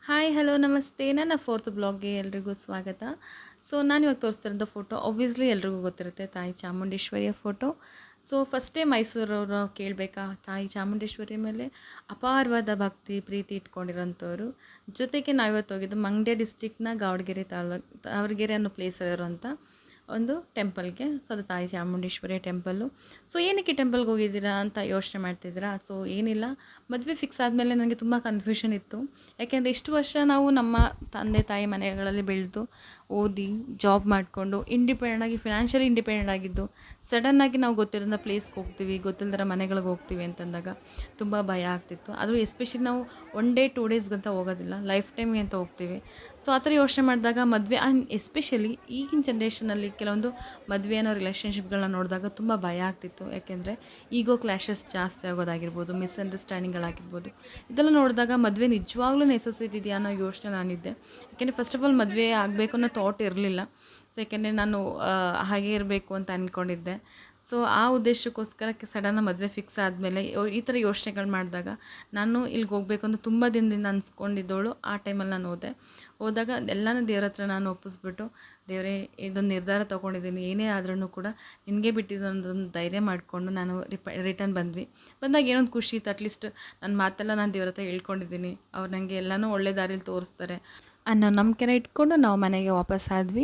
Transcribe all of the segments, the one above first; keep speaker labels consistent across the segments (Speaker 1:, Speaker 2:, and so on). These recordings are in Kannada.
Speaker 1: ಹಾಯ್ ಹಲೋ ನಮಸ್ತೆ. ನನ್ನ ಫೋರ್ತ್ ಬ್ಲಾಗ್ಗೆ ಎಲ್ರಿಗೂ ಸ್ವಾಗತ. ನಾನಿವಾಗ ತೋರಿಸ್ತಿರೋಂಥ ಫೋಟೋ ಆಬ್ವಿಯಸ್ಲಿ ಎಲ್ರಿಗೂ ಗೊತ್ತಿರುತ್ತೆ, ತಾಯಿ ಚಾಮುಂಡೇಶ್ವರಿಯ ಫೋಟೋ. ಫಸ್ಟೇ ಮೈಸೂರವರು ಕೇಳಬೇಕಾ, ತಾಯಿ ಚಾಮುಂಡೇಶ್ವರಿ ಮೇಲೆ ಅಪಾರವಾದ ಭಕ್ತಿ ಪ್ರೀತಿ ಇಟ್ಕೊಂಡಿರೋಂಥವ್ರು. ಜೊತೆಗೆ ನಾವಿವತ್ತು ಹೋಗಿದ್ದು ಮಂಡ್ಯ ಡಿಸ್ಟಿಕ್ನ ಗಾವಣಗೆರೆ ತಾಲೂಕು ತಾವರಗೆರೆ ಅನ್ನೋ ಪ್ಲೇಸಲ್ಲಿರುವಂಥ ಒಂದು ಟೆಂಪಲ್ಗೆ. ಅದು ತಾಯಿ ಚಾಮುಂಡೇಶ್ವರಿ ಟೆಂಪಲ್ಲು. ಏನಕ್ಕೆ ಟೆಂಪಲ್ಗೆ ಹೋಗಿದ್ದೀರಾ ಅಂತ ಯೋಚನೆ ಮಾಡ್ತಿದ್ದೀರಾ? ಏನಿಲ್ಲ, ಮದುವೆ ಫಿಕ್ಸ್ ಆದಮೇಲೆ ನನಗೆ ತುಂಬ ಕನ್ಫ್ಯೂಷನ್ ಇತ್ತು. ಯಾಕೆಂದರೆ ಇಷ್ಟು ವರ್ಷ ನಾವು ನಮ್ಮ ತಂದೆ ತಾಯಿ ಮನೆಗಳಲ್ಲಿ ಬೆಳೆದು ಓದಿ ಜಾಬ್ ಮಾಡಿಕೊಂಡು ಇಂಡಿಪೆಂಡೆಂಟಾಗಿ ಫಿನಾನ್ಷಿಯಲಿ ಇಂಡಿಪೆಂಡೆಂಟ್ ಆಗಿದ್ದು, ಸಡನ್ನಾಗಿ ನಾವು ಗೊತ್ತಿರೋಂಥ ಪ್ಲೇಸ್ಗೆ ಹೋಗ್ತೀವಿ, ಗೊತ್ತಿಲ್ಲದರ ಮನೆಗಳಿಗೆ ಹೋಗ್ತೀವಿ ಅಂತಂದಾಗ ತುಂಬ ಭಯ ಆಗ್ತಿತ್ತು. ಅದು ಎಸ್ಪೆಷಲಿ ನಾವು 1 ಡೇ 2 ಡೇಸ್ಗಂತ ಹೋಗೋದಿಲ್ಲ, ಲೈಫ್ ಟೈಮ್ಗೆ ಅಂತ ಹೋಗ್ತೀವಿ. ಆ ಥರ ಯೋಚನೆ ಮಾಡಿದಾಗ ಮದುವೆ ಎಸ್ಪೆಷಲಿ ಈಗಿನ ಜನ್ರೇಷನಲ್ಲಿ ಕೆಲವೊಂದು ಮದುವೆ ಅನ್ನೋ ರಿಲೇಷನ್ಶಿಪ್ಗಳನ್ನ ನೋಡಿದಾಗ ತುಂಬ ಭಯ ಆಗ್ತಿತ್ತು. ಯಾಕೆಂದರೆ ಈಗೋ ಕ್ಲ್ಯಾಶಸ್ ಜಾಸ್ತಿ ಆಗೋದಾಗಿರ್ಬೋದು, ಮಿಸ್ಅಂಡರ್ಸ್ಟ್ಯಾಂಡಿಂಗ್ಗಳಾಗಿರ್ಬೋದು. ಇದೆಲ್ಲ ನೋಡಿದಾಗ ಮದುವೆ ನಿಜವಾಗ್ಲೂ ನೆಸೆಸಿಟಿ ಇದೆಯಾ ಅನ್ನೋ ಯೋಚನೆ ನಾನಿದ್ದೆ. ಯಾಕೆಂದರೆ ಫಸ್ಟ್ ಆಫ್ ಆಲ್ ಮದುವೆ ಆಗಬೇಕು ಅನ್ನೋ ಥಾಟ್ ಇರಲಿಲ್ಲ. ಯಾಕೆಂದರೆ ನಾನು ಹಾಗೆ ಇರಬೇಕು ಅಂತ ಅಂದ್ಕೊಂಡಿದ್ದೆ. ಆ ಉದ್ದೇಶಕ್ಕೋಸ್ಕರ ಸಡನ್ನಾಗಿ ಮದುವೆ ಫಿಕ್ಸ್ ಆದಮೇಲೆ ಈ ಥರ ಯೋಚನೆಗಳು ಮಾಡಿದಾಗ ನಾನು ಇಲ್ಲಿಗೆ ಹೋಗಬೇಕು ಅಂತ ತುಂಬ ದಿನದಿಂದ ಅನ್ಸ್ಕೊಂಡಿದ್ದವಳು. ಆ ಟೈಮಲ್ಲಿ ನಾನು ಹೋದಾಗ ಎಲ್ಲನೂ ದೇವ್ರ ಹತ್ರ ನಾನು ಒಪ್ಪಿಸ್ಬಿಟ್ಟು, ದೇವರೇ ಇದೊಂದು ನಿರ್ಧಾರ ತೊಗೊಂಡಿದ್ದೀನಿ, ಏನೇ ಆದ್ರೂ ಕೂಡ ನಿನಗೆ ಬಿಟ್ಟಿದ್ದೊಂದೊಂದು ಧೈರ್ಯ ಮಾಡಿಕೊಂಡು ನಾನು ರಿಟರ್ನ್ ಬಂದಾಗ ಏನೊಂದು ಖುಷಿ ಇತ್ತು. ಅಟ್ಲೀಸ್ಟ್ ನನ್ನ ಮಾತೆಲ್ಲ ನಾನು ದೇವ್ರ ಹತ್ರ ಹೇಳ್ಕೊಂಡಿದ್ದೀನಿ, ಅವ್ರು ನನಗೆ ಎಲ್ಲನೂ ಒಳ್ಳೆ ದಾರಿಲಿ ತೋರಿಸ್ತಾರೆ ಅನ್ನೋ ನಂಬಿಕೆನ ಇಟ್ಕೊಂಡು ನಾವು ಮನೆಗೆ ವಾಪಸ್ ಆದ್ವಿ.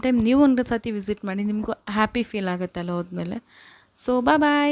Speaker 1: ಟೈಮ್ ನೀವು ಒಂದು ಸತಿ ವಿಸಿಟ್ ಮಾಡಿ, ನಿಮಗೂ ಹ್ಯಾಪಿ ಫೀಲ್ ಆಗುತ್ತೆ ಅಲ್ಲಿ ಹೋದ್ಮೇಲೆ. ಬಾಯ್.